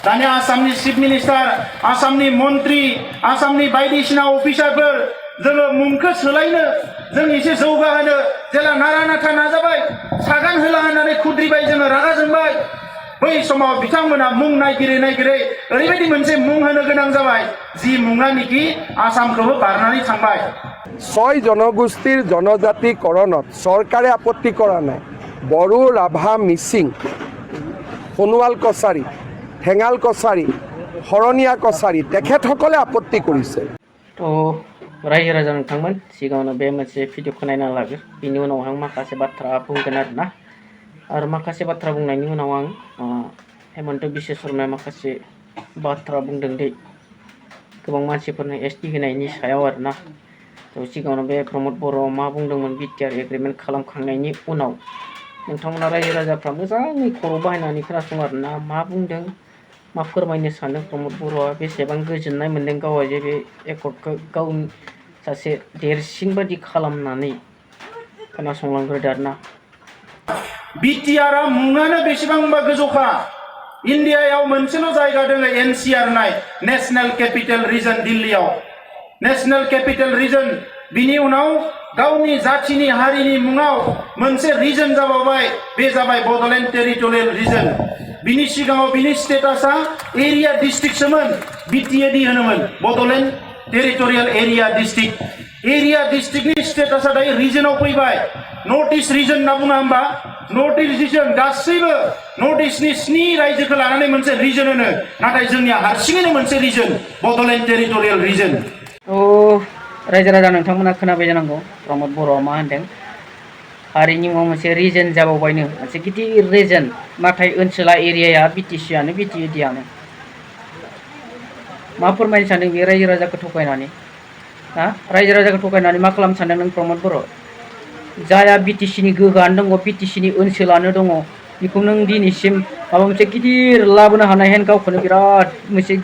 दानि आसामनि chief minister, आसामनि मन्त्रि, आसामनि बायदिसिना अफिसारफोर जोङो मुंखौ सोलायनो, जों एसे जौगाहोनो जेला नारा नाथा नाजाबाय, सागान होला होननानै खुद्रिबाय, जोङो रागा जोंबाय। बै समाव बिथांमोना मुं नायगिरै नायगिरै ओरैबायदि मोनसे मुं होनो गोनां जाबाय जि मुङा निखि आसामखौबो बारनानै थांबाय। 6 জনগোষ্ঠীৰ জনজাতিকৰণত চৰকাৰে আপত্তি কৰা নাই। বড়ো, ৰাভা, মিচিং, সোণোৱাল কছাৰী, ঠেঙাল কছাৰী, শৰণীয়া কছাৰী তেখেতসকলে আপত্তি কৰিছে। तो रायजो राजा नोंथांमोन सिगाङावनो बे मोनसे भिडिअखौ नायना लागोन, बिनि उनावहाय आं माखासे बाथ्रा बुंगोन आरो माखासे बाथ्रा बुंनायनि उनाव आं हेमन्त बिश्व शर्माया माखासे बाथ्रा बुंदों दि गोबां मानसिफोरनो एसटि होनायनि सायाव आरोना। तो सिगाङावनो बे प्रमद बर'आ मा बुंदोंमोन बिटिआर एग्रिमेन्ट खालामखांनायनि उनाव नोंथांमोना रायजो राजाफ्रा मोजाङै खर' बाहायनानै खोनासं आरोना, मा बुंदों, मा फोरमायनो सानदों प्रमद बर'आ, बेसेबां गोजोननाय मोन्दों गावहा जे बे एकर्डखौ गावनि सासे देरसिन बादि खालामनानै खोनासंलांग्रोदो आरोना। बिटिआरआ मुङानो बेसेबांबा गोजौखा। इन्डियायाव मोनसेल' जायगा दङ एनसिआर नाय, नेशनेल केपिटेल रिजन दिल्लीयाव, नेशनेल केपिटेल रिजन। बिनि उनाव गावनि जाथिनि हारिनि मुङाव मोनसे रिजन जाबावबाय, बे जाबाय बड'लेण्ड टेरिटरियेल रिजन। बिनि सिगाङाव बिनि स्टेटासा एरिया डिस्ट्रिक्टसोमोन, बिटिएडि होनोमोन, Bodoland territorial area district. Area डिस्ट्रिक्टनि स्टेटासा दायो रिजनाव फैबाय। नर्थ इस्ट रिजन होनना बुङा होमबा? नर्थ इस्ट रिजन गासैबो नर्थ इस्टनि 7 रायजोखौ लानानै मोनसे रिजन होनो, नाथाय जोंनिया हारसिङैनो मोनसे रिजन, बड'लेण्ड टेरिटरियेल रिजन। रायजो राजा नोंथांमोना खोनाबाय जानांगौ प्रमद बर'आ मा होनदों। हारिनि मुङाव मोनसे रिजन जाबावबायनो, मोनसे गिदिर रिजन, नाथाय ओनसोला एरियाया बिटिसिआनो, बिटिएडिआनो। मा फोरमायनो सानदों बे रायजो राजाखौ थगायनानै? रायजो राजाखौ थगायनानै मा खालामनो सानदों नों प्रमद बर'? जाया बिटिसिनि गोहोआनो दङ, बिटिसिनि ओनसोलानो दङ, बेखौ नों दिनैसिम माबा मोनसे गिदिर लाबोनो हानाय हेन गावखौनो बिराद मोनसे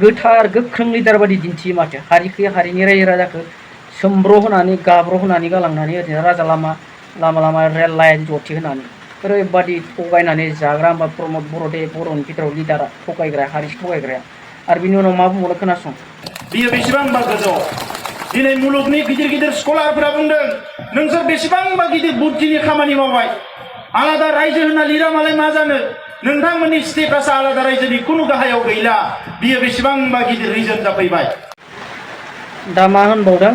गोथार गोख्रों लिडार बादि दिन्थियो माथो। हारिखौ, हारिनि रायजो राजाखौ सोमब्र' होनानै गाब्र' होनानै गालांनानै ओरैनो राजा लामा लामा रेल लाइन जथि होनानै ओरैबादि थगायनानै जाग्रा होमबा प्रमद बर' दे, बर'नि भितराव लिडारा, थगायग्राया, हारिखौ थगायग्राया। आरो बिनि उनाव मा बुंबावनो खोनासं। बियो बेसेबांबा गोजौ। दिनै मुलुगनि गिदिर गिदिर स्कलारफोरा बुंदों नोंसोर बेसेबांबा गिदिर बुद्धिनि खामानि मावबाय, आलादा रायजो होनना लिरा मालाय मा जानो, नोंथांमोननि स्टेटासा आलादा रायजोनि खुनु गाहायाव गैला। बियो बेसेबांबा गिदिर रिजन जाफैबाय। दा मा होनबावदों,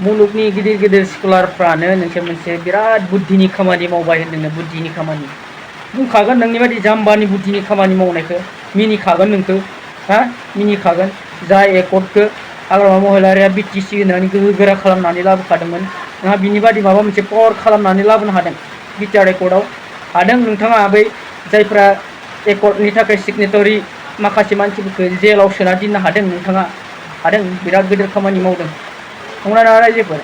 मुलुगनि गिदिर गिदिर स्कलारफ्रानो नोंसोर मोनसे बिराद बुद्धिनि खामानि मावबाय होनदोंनो। बुद्धिनि खामानि बुंखागोन, नोंनि बादि जाम्बानि बुद्धिनि खामानि मावनायखौ मिनिखागोन नोंखौ, मिनिखागोन। जाय एकर्डखौ हाग्रामा महिलारिया बिटिसि होननानै गोहो गोरा खालामनानै लाबोखादोंमोन, नोंहा बिनि बादि माबा मोनसे पावार खालामनानै लाबोनो हादों बिटिआर एकर्डआव? हादों। नोंथाङा बै जायफ्रा एकर्डनि थाखाय सिगनेटरि माखासे मानसिफोरखौ जेलाव सोना दोननो हादों, नोंथाङा हादों। बिराद गिदिर खामानि मावदों नंगौना नङा रायजोफोर?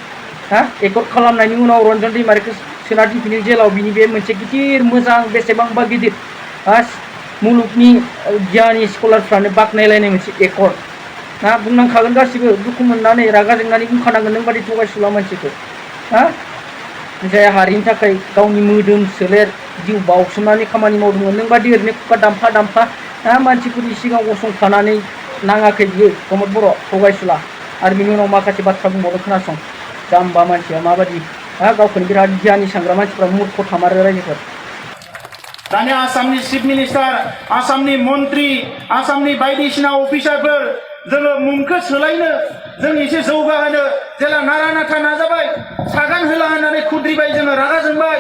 एकर्ड खालामनायनि उनाव रन्जन दैमारिखौ सोना दोनफिनो जेलाव, बिनि बे मोनसे गिदिर मोजां, बेसेबांबा गिदिर मुलुगनि गियानि स्कलारफ्रानो बाख्नायलायनाय मोनसे एकर्ड। बुंनांखागोन गासिबो, दुखु मोननानै रागा जोंनानै बुंखानांगोन नों बादि थगायसुला मानसिखौ, जाय हारिनि थाखाय गावनि मोदोम सोलेर जिउ बाउसोमनानै खामानि मावदोंमोन। नों बादि ओरैनो खुगा दामफा दामफा मानसिफोरनि सिगाङाव गसंफानानै नाङाखै बियो प्रमद बर' थगायसुला। आरो बिनि उनाव माखासे बाथ्रा बुंबावनो खोनासं। जाम्बा मानसिया माबादि गावखौनो बिराद गियानि सानग्रा मानसिफ्रा मुर्ख थामारो रायजोफोर। दानि आसामनि चिफ मिनिस्टार, आसामनि मन्त्रि, आसामनि बायदिसिना अफिसारफोर जोङो मुंखौ सोलायनो, जों एसे जौगाहोनो जेला नारा नाथा नाजाबाय, सागान होला होननानै खुद्रिबाय, जोङो रागा जोंबाय।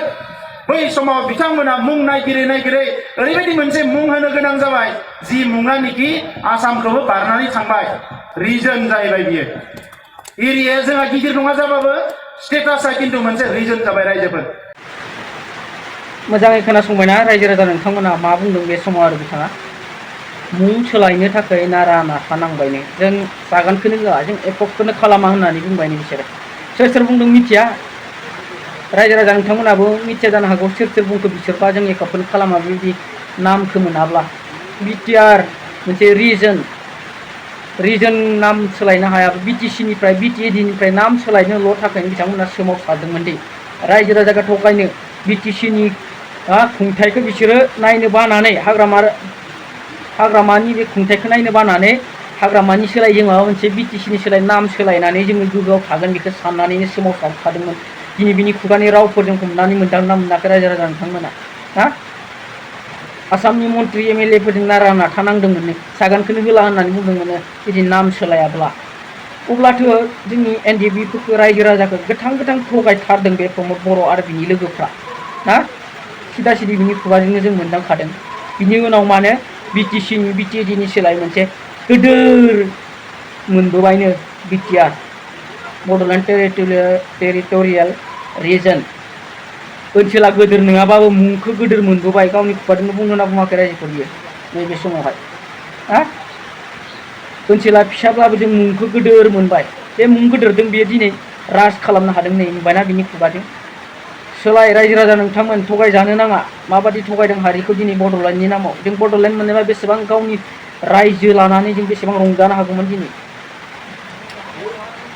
बै समाव बिथांमोना मुं नायगिरै नायगिरै ओरैबायदि मोनसे मुं होनो गोनां जाबाय जि मुङा निखि आसामखौबो बारनानै थांबाय। रिजन जाहैबाय बियो। एरियाया जोंहा गिदिर नङा जाबाबो स्टेटासा खिन्थु मोनसे रिजन जाबाय रायजोफोर। मोजाङै खोनासंबायना रायजो राजा नोंथांमोना मा बुंदों बे समाव? आरो बिथाङा मुं सोलायनो थाखाय नारा नाथा नांबायनो, जों जागोनखौनो होआ, जों एकर्डखौनो खालामा होननानै बुंबायनो बिसोरो। सोर सोर बुंदों मिथिया, रायजो राजा नोंथांमोनाबो मिथिया जानो हागौ सोर सोर बुंखो बिसोरबा जों एकर्डखौनो खालामा बेबायदि नामखौ मोनाब्ला। बिटिआर मोनसे रिजन नाम सोलायनो हाया। बिटिसिनिफ्राय बिटिएडिनिफ्राय नाम सोलायनोल' थाखायनो बिथांमोना सोमावसारदोंमोन दि रायजो राजाखौ थगायनो। बिटिसिनि खुंथायखौ बिसोरो नायनो बानानै हाग्रामा हाग्रामानि बे खुंथायखौ नायनो बानानै हाग्रामानि सोलाय जों माबा मोनसे बिटिसिनि सोलाय नाम सोलायनानै जोङो गोग्गोआव थागोन बेखौ साननानैनो सोमावसारखादोंमोन दिनै बिनि खुगानि रावफोरजों हमनानै मोनदांना मोनाखै रायजो राजा नोंथांमोना ना आसामनि मन्त्रि एमएलए फोरजों नारा नाथा नांदोंमोन सागानखौनो होला होननानै बुंदोंमोन बिदि नाम सोलायाब्ला अब्लाथ' जोंनि एनडिएफबिफोरखौ रायजो राजाखौ गोथां गोथां थगायथारदों बे प्रमद बर' आरो बिनि लोगोफ्रा ना सिदा सिदि बिनि खुगाजोंनो जों मोनदांखादों बिनि उनाव मानो बिटिसिनि बिटिएडिनि सोलाय मोनसे गोदोर मोनबोबायनो बिटिआर बड'लेण्ड टेरिटरियेल रिजन ओनसोला गोदोर नङाबाबो मुंखौ गोदोर मोनबोबाय गावनि खुगाजोंनो बुंनो होनना बुङाखै रायजोफोर बियो नैबे समावहाय हा ओनसोला फिसाब्लाबो जों मुंखौ गोदोर मोनबाय बे मुं गोदोरजों बेयो दिनै राज खालामनो हादों नै नुबायना बिनि खुगाजों सोलाय रायजो राजा नोंथांमोन थगायजानो नाङा माबादि थगायदों हारिखौ दिनै बड'लेण्डनि नामाव जों बड'लेण्ड मोनोबा बेसेबां गावनि रायजो लानानै जों बेसेबां रंजानो हागौमोन दिनै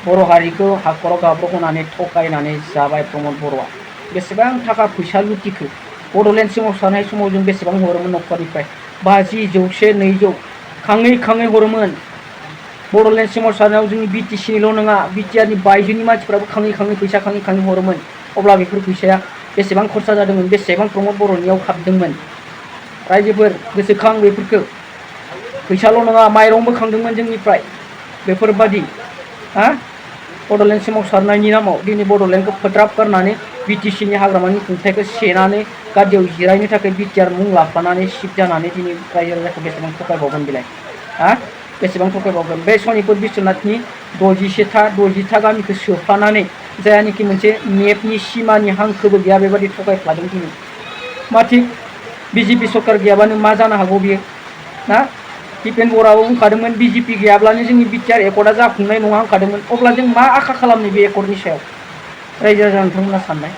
बर' हारिखौ हाखराव गाब्र' होनानै थगायनानै जाबाय प्रमद बर'आ बेसेबां थाखा फैसा लुटिखो बड'लेण्ड सोमावसारनाय समाव जों बेसेबां हरोमोन न'खरनिफ्राय 50, 100, 200 खाङै खाङै हरोमोन बड'लेण्ड सोमावसारनायाव जोंनि बिटिसिनिल' नङा बिटिआरनि बायजोनि मानसिफ्राबो खाङै खाङै फैसा खाङै खाङै हरोमोन अब्ला बेफोर फैसाया बेसेबां खरसा जादोंमोन बेसेबां प्रमद बर'नियाव हाबदोंमोन रायजोफोर गोसोखां बेफोरखौ फैसाल' नङा माइरंबो खांदोंमोन जोंनिफ्राय बेफोरबादि हा बड'लेण्ड सोमावसारनायनि नामाव दिनै बड'लेण्डखौ फोद्राब गारनानै बिटिसिनि हाग्रामानि खुंथायखौ सेनानै गादियाव जिरायनो थाखाय बिटिआर मुं लाफानानै सिट जानानै दिनै रायजो राजाखौ बेसेबां थगायबावगोन बेलाय हा बेसेबां थगायबावगोन बे सनितपुर बिश्वनाथनि 60था गामिखौ सोफानानै जायानोखि मोनसे मेपनि सिमानि हांखोबो गैया बेबादि थगायफ्लादों दिनै मा थिग बिजेपि सरकार गैयाबानो मा जानो हागौ बियो ना दिपेन बराबो बुंखादोंमोन बिजेपि गैयाब्लानो जोंनि बिटिआर एकर्डआ जाफुंनाय नङा होनखादोंमोन अब्ला जों मा आखा खालामनो बे एकर्डनि सायाव रायजो राजा नोंथांमोना साननाय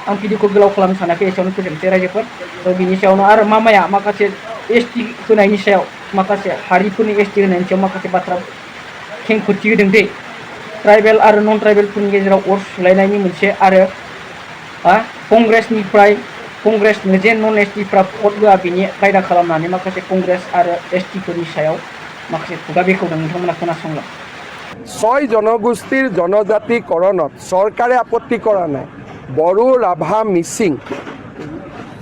आं भिडिअखौ गोलाव खालामनो सानाखै एसेयावनो फोजोबनोसै रायजोफोर बिनि सायावनो आरो मामाया माखासे एसटि होनायनि सायाव माखासे हारिफोरनि एसटि होनायनि सायाव माखासे बाथ्रा खेंफोरथि होदों दे ट्राइबेल आरो नन ट्राइबेलफोरनि गेजेराव अर सुलायनायनि मोनसे आरो कंग्रेसनो जे नन एसटिफ्रा भट होआ बिनि कायदा खालामनानै माखासे कंग्रेस आरो एसटिफोरनि सायाव माखासे खुगा बेखेवदों नोंथांमोना खोनासंलां 6 জনগোষ্ঠীৰ জনজাতিকৰণত চৰকাৰে আপত্তি কৰা নাই বড়ো ৰাভা মিচিং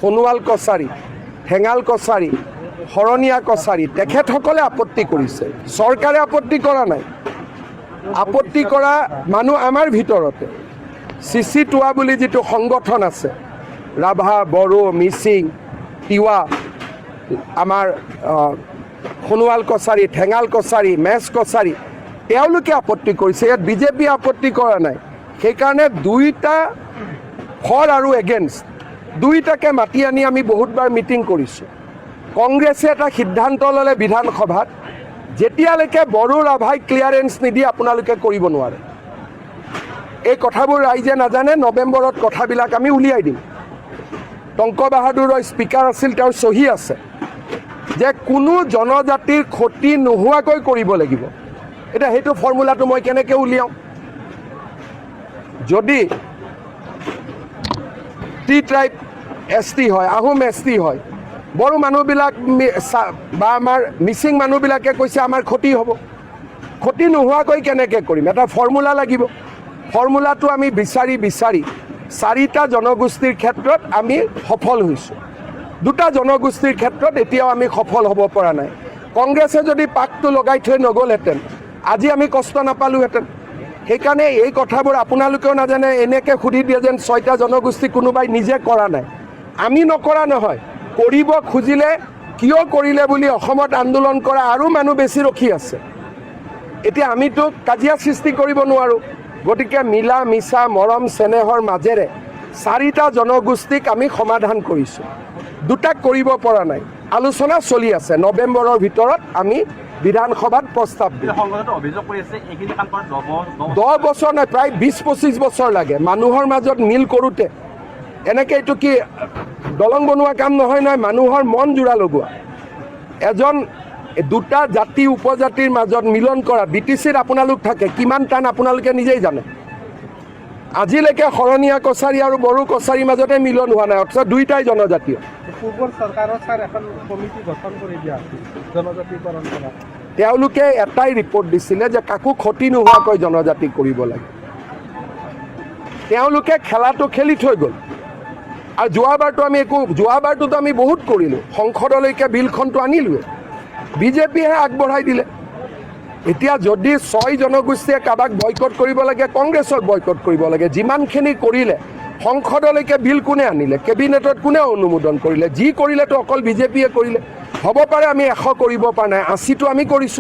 সোণোৱাল কছাৰী ঠেঙাল কছাৰী শৰণীয়া কছাৰী তেখেতসকলে আপত্তি কৰিছে চৰকাৰে আপত্তি কৰা নাই আপত্তি কৰা মানুহ আমাৰ ভিতৰতে CC2 বুলি যিটো সংগঠন আছে ৰাভা বড়ো মিচিং তিৱা আমাৰ সোণোৱাল কছাৰী ঠেঙাল কছাৰী মেচ কছাৰী তেওঁলোকে আপত্তি কৰিছে ইয়াত বিজেপি আপত্তি কৰা নাই সেইকাৰণে দুইটা ফৰ আৰু এগেইনষ্ট দুইটাকে মাতি আনি আমি বহুতবাৰ মিটিং কৰিছোঁ কংগ্ৰেছে এটা সিদ্ধান্ত ল'লে বিধানসভাত যেতিয়ালৈকে বড়ো ৰাভাই ক্লিয়াৰেন্স নিদিয়ে আপোনালোকে কৰিব নোৱাৰে এই কথাবোৰ ৰাইজে নাজানে নৱেম্বৰত কথাবিলাক আমি উলিয়াই দিম টংক বাহাদুৰৰ স্পীকাৰ আছিল তেওঁৰ চহী আছে যে কোনো জনজাতিৰ ক্ষতি নোহোৱাকৈ কৰিব লাগিব এটা হেতু ফৰ্মুলাটো মই কেনেকৈ উলিয়াওঁ যদি টি ট্ৰাইব এছটি হয় আহোম এছটি হয় বড়ো মানুহবিলাক বা আমাৰ মিচিং মানুহবিলাকে কৈছে আমাৰ ক্ষতি হ'ব ক্ষতি নোহোৱাকৈ কেনেকৈ কৰিম এটা ফৰ্মুলা লাগিব ফৰ্মুলাটো আমি বিচাৰি 4টা জনগোষ্ঠীৰ ক্ষেত্ৰত আমি সফল হৈছোঁ 2টা জনগোষ্ঠীৰ ক্ষেত্ৰত এতিয়াও আমি সফল হ'ব পৰা নাই কংগ্ৰেছে যদি পাকটো লগাই থৈ নগ'লহেঁতেন আজি আমি কষ্ট নাপালোহেঁতেন সেইকাৰণে এই কথাবোৰ আপোনালোকেও নাজানে এনেকৈ সুধি দিয়ে যেন 6টা জনগোষ্ঠী কোনোবাই নিজে কৰা নাই আমি নকৰা নহয় কৰিব খুজিলে কিয় কৰিলে বুলি অসমত আন্দোলন কৰা আৰু মানুহ বেছি ৰখি আছে এতিয়া আমিতো কাজিয়া সৃষ্টি কৰিব নোৱাৰোঁ গতিকে মিলা মিছা মৰম চেনেহৰ মাজেৰে 4টা জনগোষ্ঠীক আমি সমাধান কৰিছোঁ 2টাক কৰিব পৰা নাই আলোচনা চলি আছে নৱেম্বৰৰ ভিতৰত আমি বিধানসভাত প্ৰস্তাৱ দিম 10 বছৰ নাই প্ৰায় 20-25 বছৰ লাগে মানুহৰ মাজত মিল কৰোঁতে এনেকৈ এইটো কি দলং বনোৱা কাম নহয় মানুহৰ মন জোৰা লগোৱা এজন 2টা জাতি উপজাতিৰ মাজত মিলন কৰা BTCত আপোনালোক থাকে কিমান টান আপোনালোকে নিজেই জানে আজিলৈকে শৰণীয়া কছাৰী আৰু বড়ো কছাৰীৰ মাজতে মিলন হোৱা নাই, অথচ দুইটাই জনজাতীয়। পূৰ্বৰ চৰকাৰৰ ছাৰ এখন কমিটি গঠন কৰি দিয়া আছিল জনজাতিকৰণ কৰা। তেওঁলোকে এটাই ৰিপৰ্ট দিছিলে যে কাকো ক্ষতি নোহোৱাকৈ জনজাতি কৰিব লাগে। তেওঁলোকে খেলাটো খেলি থৈ গ'ল। আৰু যোৱাবাৰটোতো আমি বহুত কৰিলোঁ, সংসদলৈকে বিলখনটো আনিলোৱে, বিজেপিয়েহে আগবঢ়াই দিলে। এতিয়া যদি 6 জনগোষ্ঠীয়ে কাৰোবাক বয়কট কৰিব লাগে, কংগ্ৰেছক বয়কট কৰিব লাগে। যিমানখিনি কৰিলে সংসদলৈকে বিল কোনে আনিলে, কেবিনেটত কোনে অনুমোদন কৰিলে, যি কৰিলেতো অকল বিজেপিয়ে কৰিলে। হ'ব পাৰে আমি 100 কৰিব পৰা নাই, 80টো আমি কৰিছোঁ।